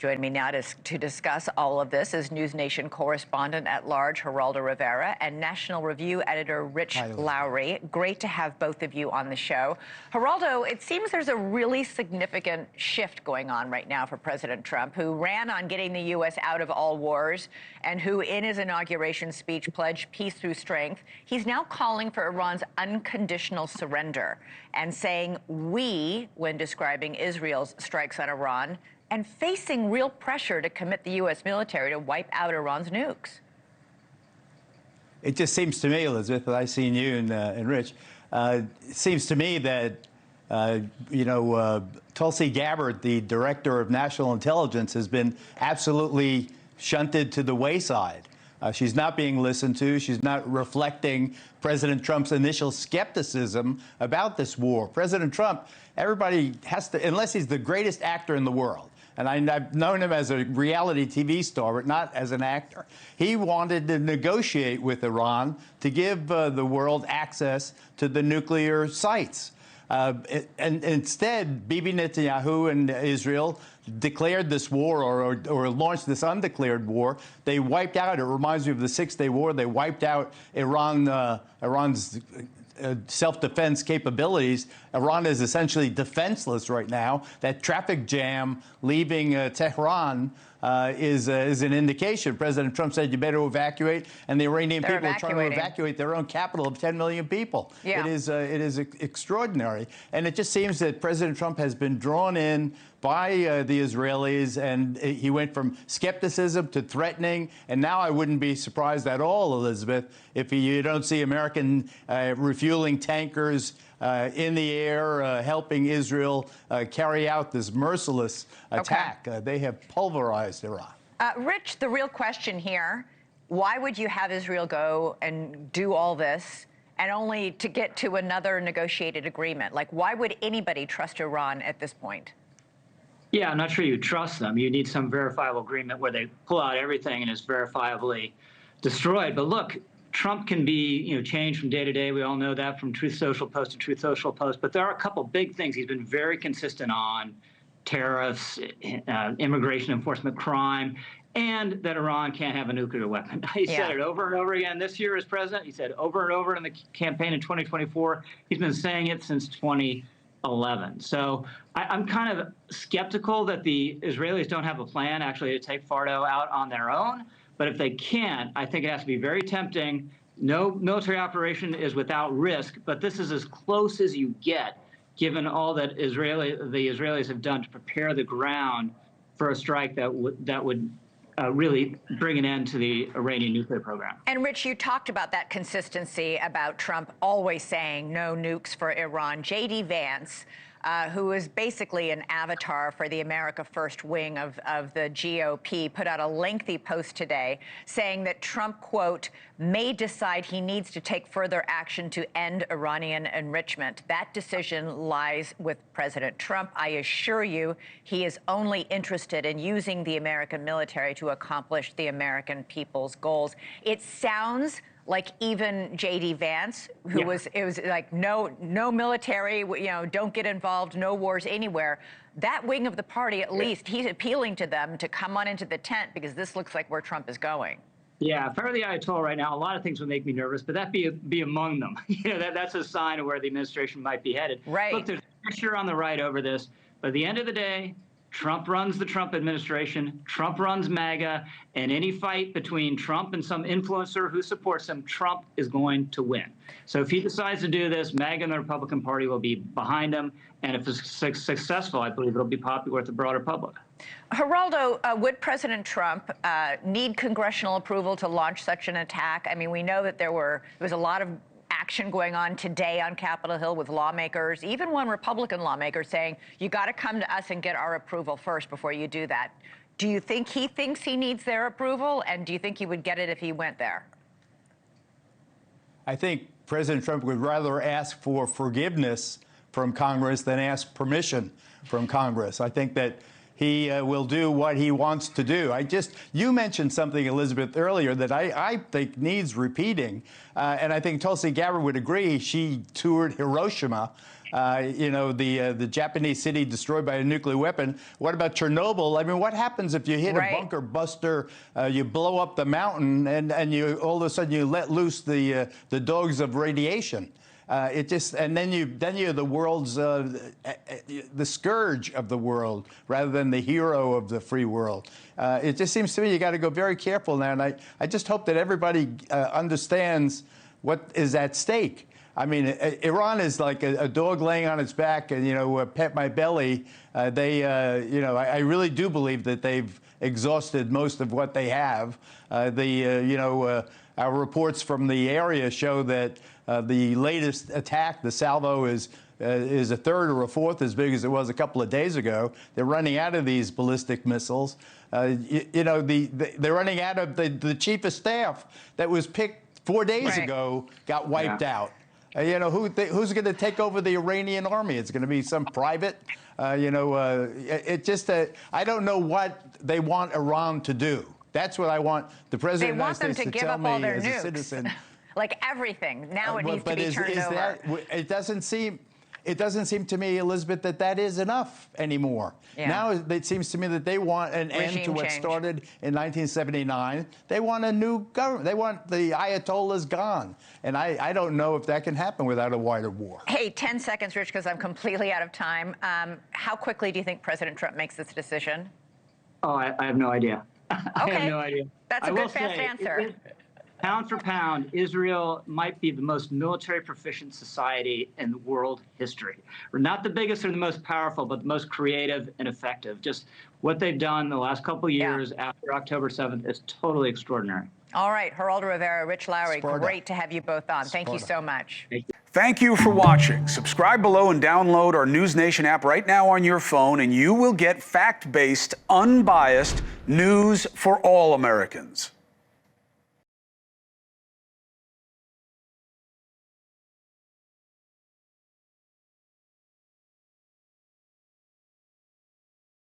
Joining me now to discuss all of this is NewsNation correspondent-at-large Geraldo Rivera and National Review editor Rich Lowry. Great to have both of you on the show. Geraldo, it seems there's a really significant shift going on right now for President Trump, who ran on getting the U.S. out of all wars and who, in his inauguration speech, pledged peace through strength. He's now calling for Iran's unconditional surrender and saying "we" when describing Israel's strikes on Iran, and facing real pressure to commit the U.S. military to wipe out Iran's nukes. It just seems to me, Elizabeth, that I've seen you and Rich, it seems to me that, Tulsi Gabbard, the director of national intelligence, has been absolutely shunted to the wayside. She's not being listened to. She's not reflecting President Trump's initial skepticism about this war. President Trump, everybody has to, unless he's the greatest actor in the world, and I've known him as a reality TV star, but not as an actor. He wanted to negotiate with Iran to give the world access to the nuclear sites. And instead, Bibi Netanyahu and Israel declared this war or launched this undeclared war. They wiped out, it reminds me of the Six-Day War, they wiped out Iran's self-defense capabilities. Iran is essentially defenseless right now. That traffic jam leaving Tehran is an indication. President Trump said you better evacuate, and the Iranian people are trying to evacuate their own capital of 10 million people. Yeah. It is extraordinary, and it just seems that President Trump has been drawn in by the Israelis, and he went from skepticism to threatening, and now I wouldn't be surprised at all, Elizabeth, if you don't see American refueling tankers in the air helping Israel carry out this merciless attack. Okay. They have pulverized Iran. Rich, the real question here, why would you have Israel go and do all this and only to get to another negotiated agreement? Like, why would anybody trust Iran at this point? Yeah, I'm not sure you trust them. You need some verifiable agreement where they pull out everything and it's verifiably destroyed. But look, Trump can be, changed from day to day. We all know that, from Truth Social Post to Truth Social Post. But there are a couple big things he's been very consistent on: tariffs, immigration enforcement, crime, and that Iran can't have a nuclear weapon. He said it over and over again this year as president. He said over and over in the campaign in 2024. He's been saying it since 2011. So I'm kind of skeptical that the Israelis don't have a plan actually to take Fardo out on their own. But if they can't, I think it has to be very tempting. No military operation is without risk, but this is as close as you get, given all that the Israelis have done to prepare the ground for a strike that would really bring an end to the Iranian nuclear program. And Rich, you talked about that consistency about Trump always saying no nukes for Iran. J.D. Vance, who is basically an avatar for the America First wing of the GOP, put out a lengthy post today saying that Trump, quote, may decide he needs to take further action to end Iranian enrichment. That decision lies with President Trump. I assure you he is only interested in using the American military to accomplish the American people's goals. It sounds like even J.D. Vance, who was like, no military, don't get involved, no wars anywhere. That wing of the party, at least, he's appealing to them to come on into the tent because this looks like where Trump is going. Yeah, if I were the Ayatollah right now, a lot of things would make me nervous, but that be among them. That's a sign of where the administration might be headed. Right. Look, there's pressure on the right over this, but at the end of the day, Trump runs the Trump administration, Trump runs MAGA, and any fight between Trump and some influencer who supports him, Trump is going to win. So if he decides to do this, MAGA and the Republican Party will be behind him, and if it's successful, I believe it'll be popular with the broader public. Geraldo, would President Trump need congressional approval to launch such an attack? I mean, we know that there was a lot of action going on today on Capitol Hill with lawmakers, even one Republican lawmaker saying, you got to come to us and get our approval first before you do that. Do you think he thinks he needs their approval? And do you think he would get it if he went there? I think President Trump would rather ask for forgiveness from Congress than ask permission from Congress. I think that he will do what he wants to do. You mentioned something, Elizabeth, earlier that I think needs repeating, and I think Tulsi Gabbard would agree. She toured Hiroshima, the Japanese city destroyed by a nuclear weapon. What about Chernobyl? I mean, what happens if you hit a bunker buster, you blow up the mountain, and you all of a sudden you let loose the dogs of radiation? And then you're the world's the scourge of the world rather than the hero of the free world. It just seems to me you got to go very careful now, and I just hope that everybody understands what is at stake. I mean, Iran is like a dog laying on its back and, pet my belly. I really do believe that they've exhausted most of what they have. Our reports from the area show that the latest attack, the salvo, is a third or a fourth as big as it was a couple of days ago. They're running out of these ballistic missiles. They're running out of the chief of staff that was picked 4 days ago, got wiped out. Who's going to take over the Iranian army? It's going to be some private. I don't know what they want Iran to do. That's what I want the president of the United States to tell me as a citizen. Like everything. Now it needs to be turned over. It doesn't seem to me, Elizabeth, that is enough anymore. Yeah. Now it seems to me that they want an end to what started in 1979. They want a new government. They want the Ayatollahs gone. And I don't know if that can happen without a wider war. Hey, 10 seconds, Rich, because I'm completely out of time. How quickly do you think President Trump makes this decision? Oh, I have no idea. Okay. I have no idea. That's a good, fast answer. Pound for pound, Israel might be the most military proficient society in world history. We're not the biggest or the most powerful, but the most creative and effective. Just what they've done the last couple of years after October 7th is totally extraordinary. All right, Geraldo Rivera, Rich Lowry, great to have you both on. Thank you so much. Thank you for watching. Subscribe below and download our NewsNation app right now on your phone, and you will get fact-based, unbiased news for all Americans.